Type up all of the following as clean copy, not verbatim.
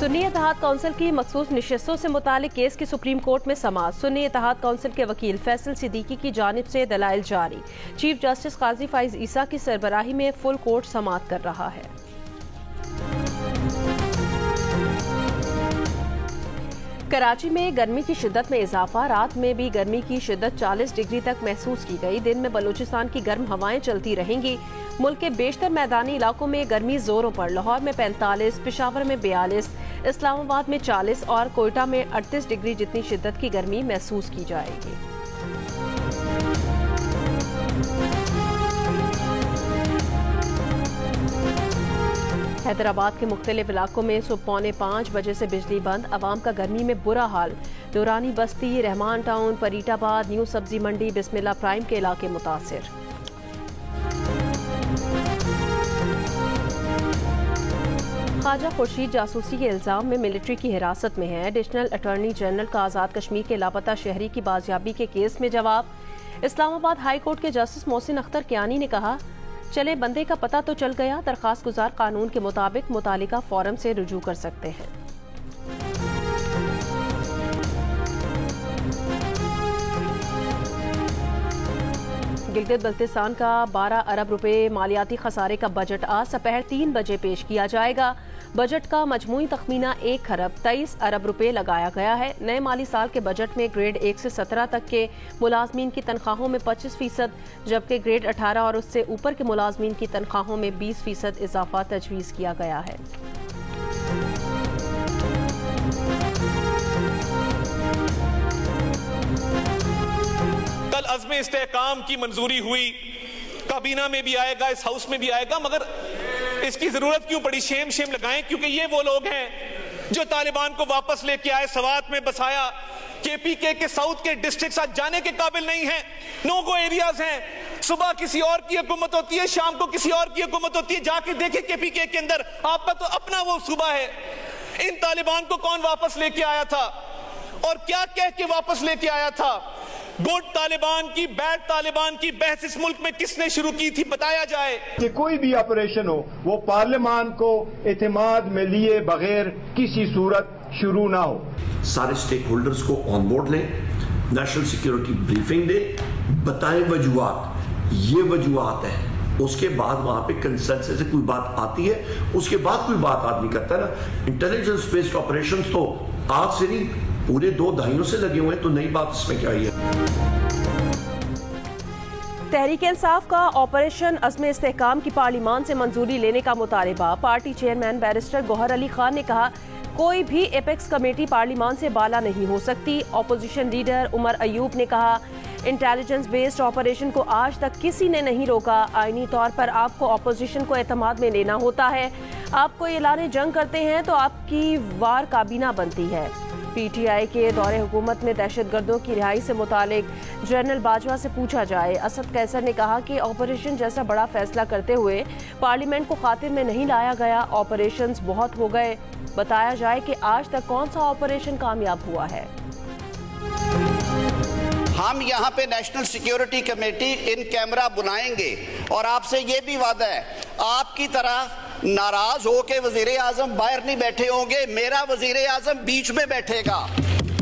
सुन्नी इत्तेहाद council की मखसूस नशिस्तों से मुतालिक केस की सुप्रीम कोर्ट में समाअत। सुन्नी इत्तेहाद काउंसिल के वकील फैसल सिद्दीकी की जानिब से दलाइल जारी। चीफ जस्टिस काजी फाइज ईसा की सरबराही में फुल कोर्ट समाअत कर रहा है। कराची में गर्मी की शिद्दत में इजाफा। रात में भी गर्मी की शिद्दत 40 डिग्री तक महसूस की गई। दिन में बलूचिस्तान की गर्म हवाएं चलती रहेंगी। मुल्क के बेशतर मैदानी इलाकों में गर्मी जोरों पर। लाहौर में 45, पेशावर में 42, इस्लामाबाद में 40 और कोयटा में 38 डिग्री जितनी शिद्दत की गर्मी महसूस की जाएगी। हैदराबाद के मुख्तलिफ इलाकों में सुबह 4:45 बजे से बिजली बंद। अवाम का गर्मी में बुरा हाल। नूरानी बस्ती, रहमान टाउन, परीटाबाद, न्यू सब्जी मंडी, बिस्मिल्ला प्राइम के इलाके मुतासिर। ख्वाजा खुर्शीद जासूसी के इल्जाम में मिलिट्री की हिरासत में है। एडिशनल अटॉर्नी जनरल का आज़ाद कश्मीर के लापता शहरी की बाजियाबी के केस में जवाब। इस्लामाबाद हाई कोर्ट के जस्टिस मोहसिन अख्तर कियानी ने कहा, चले बंदे का पता तो चल गया। दरखास्त गुजार कानून के मुताबिक मुतालिका फोरम से रुजू कर सकते हैं। गिलगित बल्तिस्तान का 12 अरब रुपए मालियाती खसारे का बजट आज दोपहर 3 बजे पेश किया जाएगा। बजट का मजमूई तखमीना 1 खरब 23 अरब रुपए लगाया गया है। नए माली साल के बजट में ग्रेड 1 से 17 तक के मुलाजमीन की तनख्वाहों में 25%, जबकि ग्रेड 18 और उससे ऊपर के मुलाजमीन की तनख्वाहों में 20% इजाफा तजवीज़ किया गया है। कल अज़्म इस्तेहकाम की मंजूरी हुई, काबीना में भी आएगा, इस हाउस में भी आएगा, मगर इसकी जरूरत क्यों पड़ी? शेम लगाएं, क्योंकि ये वो लोग हैं जो तालिबान को वापस लेके आए, सवात में बसाया। केपीके के साउथ के डिस्ट्रिक्ट आज जाने के काबिल नहीं है, नो गो एरियाज हैं। सुबह किसी और की हुकूमत होती है, शाम को किसी और की हुकूमत होती है। जाके देखे केपीके के अंदर, आपका तो अपना वो सूबा है। इन तालिबान को कौन वापस लेके आया था और क्या कह के वापस लेके आया था? गुड तालिबान की, बैड तालिबान की बहस इस मुल्क में किसने शुरू की थी? बताया जाए कि कोई भी ऑपरेशन हो वो पार्लियामान को एतमाद में लिए बगैर किसी सूरत शुरू ना हो। सारे स्टेक होल्डर्स को ऑन बोर्ड लें, नेशनल सिक्योरिटी ब्रीफिंग दे, बताएं वजूहात, ये वजूहात है। उसके बाद वहां पे कंसेंसस से कोई बात आती है, उसके बाद कोई बात आदमी करता है ना। इंटेलिजेंस बेस्ड ऑपरेशन तो आज से नहीं, पूरे 2 दहाइयों से लगे हुए हैं, तो नई बात इसमें क्या है? तहरीक इंसाफ का ऑपरेशन अज़्म इस्तेहकाम की पार्लियामान से मंजूरी लेने का मुतालबा। Party chairman barrister Gohar Ali Khan ने कहा, कोई भी एपेक्स कमेटी पार्लियामान से बाला नहीं हो सकती। अपोजिशन लीडर उमर अयूब ने कहा, इंटेलिजेंस बेस्ड ऑपरेशन को आज तक किसी ने नहीं रोका। आईनी तौर पर आपको अपोजिशन को एतमाद में लेना होता है। आप कोई ऐलान जंग करते हैं तो आपकी वार काबीना बनती है। पीटीआई के दौरे हुकूमत में दहशतगर्दों की रिहाई से मुतालिक जनरल बाजवा से पूछा जाए। असद कैसर ने कहा कि ऑपरेशन जैसा बड़ा फैसला करते हुए पार्लियामेंट को खातिर में नहीं लाया गया। ऑपरेशंस बहुत हो गए। बताया जाए कि आज तक कौन सा ऑपरेशन कामयाब हुआ है। हम यहाँ पे national security committee in camera बुलाएंगे और आपसे ये भी वादा है, आपकी तरह नाराज हो के वजीर आजम बाहर नहीं बैठे होंगे, मेरा वजीर आजम बीच में बैठेगा।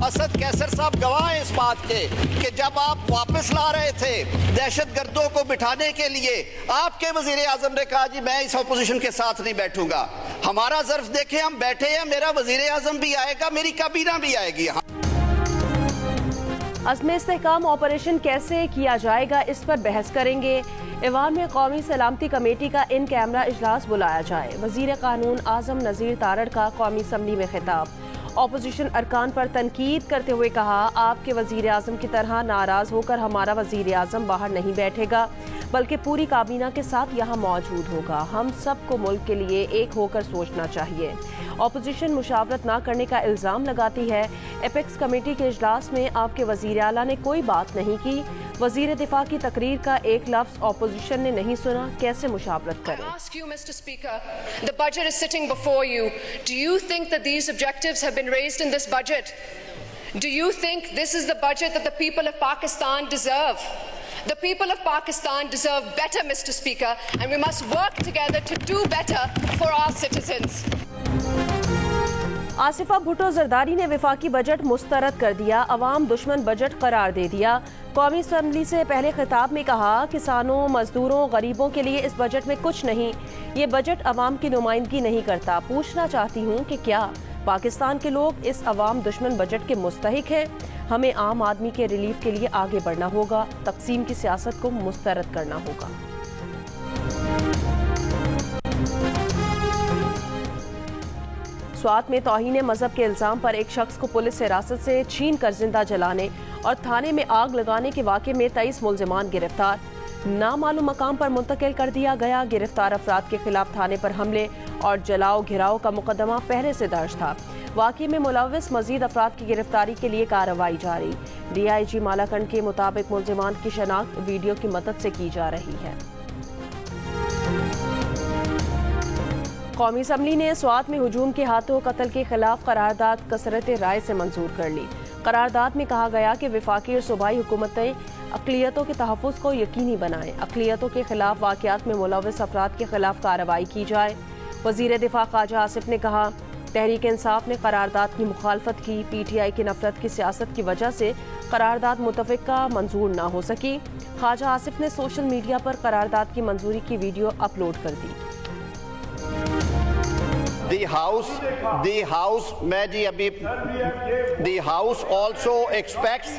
असद कैसर साहब गवाह हैं इस बात के कि जब आप वापस ला रहे थे दहशतगर्दों को बिठाने के लिए, आपके वजीर आजम ने कहा, जी मैं इस अपोजिशन के साथ नहीं बैठूंगा। हमारा ज़र्फ देखे, हम बैठे हैं, मेरा वजीर आजम भी आएगा, मेरी काबीना भी आएगी। अज़्म इस्तेहकाम ऑपरेशन कैसे किया जाएगा, इस पर बहस करेंगे। ईवान में कौमी सलामती कमेटी का इन कैमरा इजलास बुलाया जाए। वजीर कानून आजम नज़ीर तारड़ का कौमी असम्बली में खिताब। ऑपोजिशन अरकान पर तनकीद करते हुए कहा, आपके वजीर आजम की तरह नाराज होकर हमारा वजीर आजम बाहर नहीं बैठेगा, बल्कि पूरी काबीना के साथ यहाँ मौजूद होगा। हम सबको मुल्क के लिए एक होकर सोचना चाहिए। ऑपोजिशन मुशावरत ना करने का इल्ज़ाम लगाती है। एपेक्स कमेटी के इजलास में आपके वजीर आला ने कोई बात नहीं की। वजीर दिफा की तकरीर का एक लफ्ज ऑपोजिशन ने नहीं सुना, कैसे मुशावरत करें? Mr. Speaker, the budget is sitting before you. Do you think that these objectives have been raised in this budget? Do you think this is the budget that the people of Pakistan deserve? The people of Pakistan deserve better, Mr. Speaker, and we must work together to do better for our citizens. Asifa Bhutto Zardari ने वफाकी budget मुस्तरद कर दिया, अवाम दुश्मन budget करार दे दिया। कौमी assembly से पहले खिताब में कहा, किसानों, मजदूरों, गरीबों के लिए इस बजट में कुछ नहीं, ये बजट अवाम की नुमाइंदगी नहीं करता। पूछना चाहती हूँ कि क्या पाकिस्तान के लोग इस अवाम दुश्मन बजट के मुस्तहिक हैं? हमें आम आदमी के रिलीफ के लिए आगे बढ़ना होगा, तकसीम की सियासत को मुस्तरद करना होगा। स्वात में तौहीन मजहब के इल्जाम पर एक शख्स को पुलिस हिरासत से छीन कर जिंदा जलाने और थाने में आग लगाने के वाक़े में 23 मुल्जिमान गिरफ्तार, नामालूम मकाम पर मुंतकिल कर दिया गया। गिरफ्तार अफराद के खिलाफ थाने पर हमले और जलाओ घिराव का मुकदमा पहले से दर्ज था। वाक़े में मुलव्विस मजीद अफराद की गिरफ्तारी के लिए कार्रवाई जारी। DIG मालाकंड के मुताबिक मुल्जिमान की शनाख्त वीडियो की मदद से की जा रही है। कौमी असम्बली ने स्वात में हुजूम के हाथों कत्ल के खिलाफ करारदाद कसरत राय से मंजूर कर ली। करारदाद में कहा गया कि वफाकी और सूबाई हुकूमतें अक़लियतों के तहफ़्फ़ुज़ को यकीनी बनाएं, अक़लियतों के खिलाफ वाक़यात में मुलव्विस अफराद के खिलाफ कार्रवाई की जाए। वज़ीर दिफा ख्वाजा आसिफ ने कहा, तहरीक इंसाफ ने करारदाद की मुखालफत की। PTI की नफरत की सियासत की वजह से करारदाद मुतफ़िक़ा मंजूर ना हो सकी। ख्वाजा आसिफ ने सोशल मीडिया पर करारदाद की मंजूरी की वीडियो अपलोड कर दी। The House also expects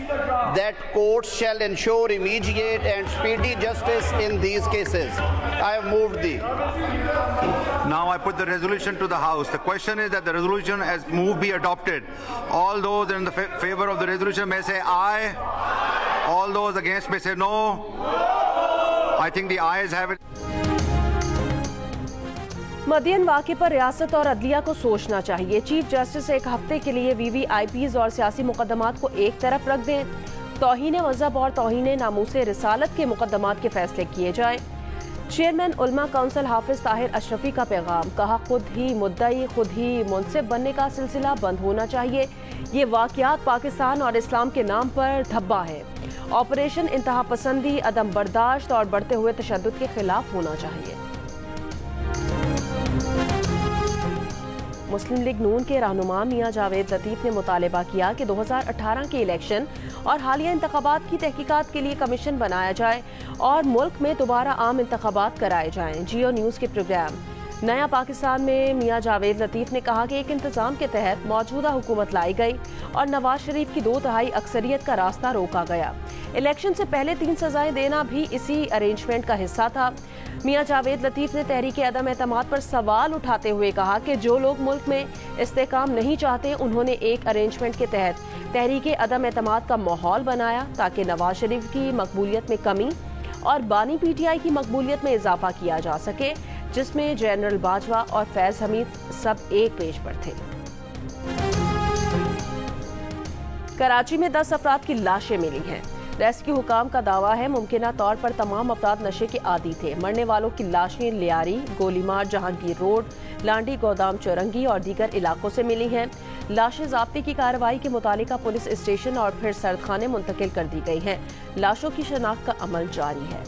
that courts shall ensure immediate and speedy justice in these cases. I have moved the. Now I put the resolution to the House. The question is that the resolution as moved be adopted. All those in the favor of the resolution may say aye. All those against may say no. I think the ayes have it. मदियन वाक़े पर रियासत और अदलिया को सोचना चाहिए। Chief justice एक हफ्ते के लिए VVIPs और सियासी मुकदमात को एक तरफ रख दें। तौहीन मजहब और तौहीन नामूसे रिसालत के मुकदमात के फैसले किए जाए। चेयरमैन उलमा काउंसिल हाफिज ताहिर अशरफी का पैगाम, कहा खुद ही मुद्दई खुद ही मुनसिब बनने का सिलसिला बंद होना चाहिए। ये वाक़यात पाकिस्तान और इस्लाम के नाम पर धब्बा है। ऑपरेशन इंतहा पसंदी, अदम बर्दाश्त और बढ़ते हुए तशद्दुद के खिलाफ होना चाहिए। मुस्लिम लीग नून के रहनुमा मियां जावेद लतीफ ने मुतालबा किया कि 2018 के इलेक्शन और हालिया इंतखाबात की तहकीकात के लिए कमीशन बनाया जाए और मुल्क में दोबारा आम इंतखाबात कराए जाएं। जियो न्यूज़ के प्रोग्राम नया पाकिस्तान में मियां जावेद लतीफ ने कहा कि एक इंतजाम के तहत मौजूदा हुकूमत लाई गई और नवाज शरीफ की 2/3 अक्सरियत का रास्ता रोका गया। इलेक्शन से पहले 3 सजाएं देना भी इसी अरेंजमेंट का हिस्सा था। मियां जावेद लतीफ ने तहरीक अदम एतमाद पर सवाल उठाते हुए कहा कि जो लोग मुल्क में इस्तेकाम नहीं चाहते, उन्होंने एक अरेंजमेंट के तहत तहरीक अदम एतमाद का माहौल बनाया ताकि नवाज शरीफ की मकबूलियत में कमी और बानी PTI की मकबूलियत में इजाफा किया जा सके, जिसमें जनरल बाजवा और फैज हमीद सब एक पेज पर थे। कराची में 10 अफराद की लाशें मिली हैं। रेस्क्यू हुकाम का दावा है मुमकिना तौर पर तमाम अफराद नशे के आदी थे। मरने वालों की लाशें लियारी, गोलीमार, जहांगीर रोड, लांडी, गोदाम चौरंगी और दीगर इलाकों से मिली हैं। लाशें ज़ाब्ते की कार्रवाई के मुतालिका पुलिस स्टेशन और फिर सरदखाने मुंतकिल कर दी गई हैं। लाशों की शनाख्त का अमल जारी है।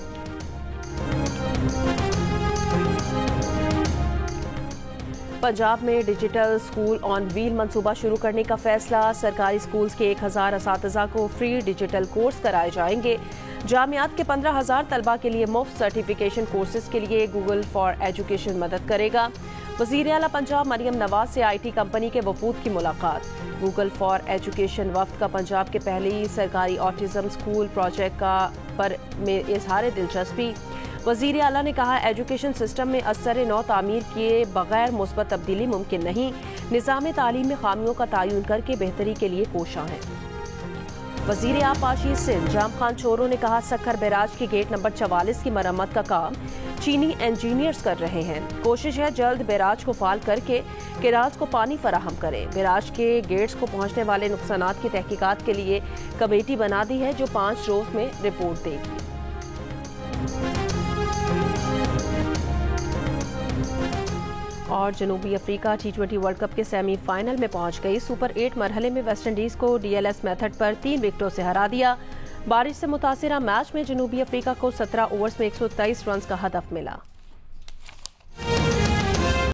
पंजाब में डिजिटल स्कूल ऑन व्हील मंसूबा शुरू करने का फैसला। सरकारी स्कूल्स के 1000 असातिज़ा को फ्री डिजिटल कोर्स कराए जाएंगे। जामियात के 15,000 तलबा के लिए मुफ्त सर्टिफिकेशन कोर्सेज के लिए गूगल फॉर एजुकेशन मदद करेगा। वज़ीर आला पंजाब मरियम नवाज से IT कंपनी के वफूद की मुलाकात। गूगल फॉर एजुकेशन वफ्द का पंजाब के पहले सरकारी ऑटिज़म स्कूल प्रोजेक्ट में इजहार दिलचस्पी। वज़ीर आला ने कहा, एजुकेशन सिस्टम में असर नौ तामीर किए बगैर मुस्बत तब्दीली मुमकिन नहीं। निज़ाम तालीम में खामियों का तयन करके बेहतरी के लिए कोशां हैं। वज़ीर आपाशी सिंध जाम खान चोरों ने कहा, सक्खर बैराज के गेट नंबर 44 की मरम्मत का काम चीनी इंजीनियर्स कर रहे हैं। कोशिश है जल्द बैराज को फाल करके केराज को पानी फराहम करें। बैराज के गेट्स को पहुंचने वाले नुकसानात की तहकीकात के लिए कमेटी बना दी है जो 5 रोज में रिपोर्ट देगी। और जनूबी अफ्रीका T20 वर्ल्ड कप के सेमीफाइनल में पहुंच गई। सुपर 8 मरहले में वेस्टइंडीज को DLS मेथड पर 3 विकेटों से हरा दिया। बारिश से मुतासिरा मैच में जनूबी अफ्रीका को 17 ओवर्स में 123 रन का हदफ मिला।